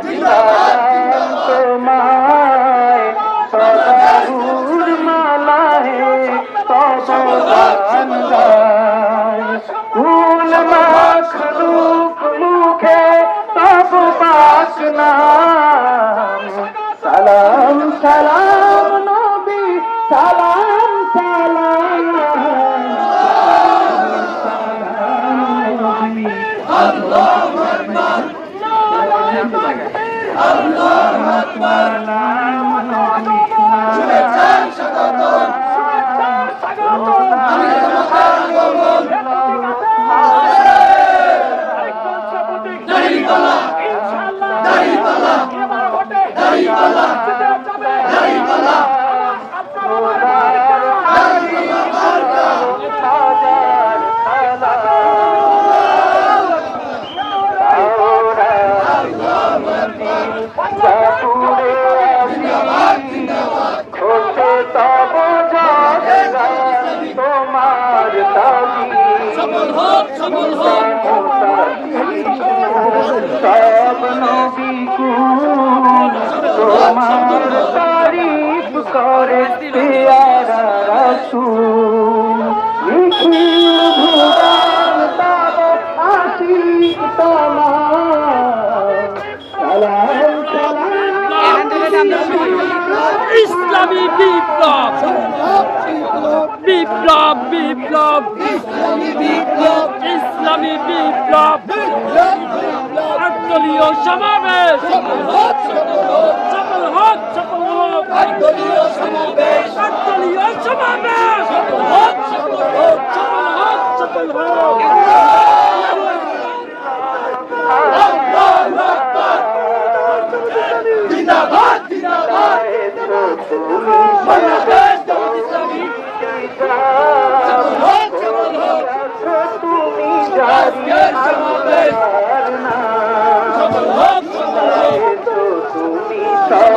সালাম তোমায় সদাহুর মালায় তব গান গায় কুল মাখলুক মুখে তব পাক নাম সালাম সালাম নবী সালাম সালাম আল্লাহু আকবার আল্লাহু আকবার শুভেচ্ছা স্বাগতম দাড়িপাল্লা দাড়িপাল্লা দাড়িপাল্লা দাড়িপাল্লা তোমার দাবি সব নবী তোমার তারিফ করে পেয়ারা রাসূল নিখিল ভুবন তব আশিক তোমার সালাম ইসলামী বিপ্লব বিপ্লব বিপ্লব ইসলামী বিপ্লব ইসলামী বিপ্লব দলীয় সমাবেশ সফল হোক সফল হোক দলীয় সমাবেশ দলীয় সমাবেশ সফল হোক সফল হোক জিন্দাবাদ জিন্দাবাদ বাংলাদেশ ইসলামী তুমি জারি সমাবেশ সফল হোক তুমি সব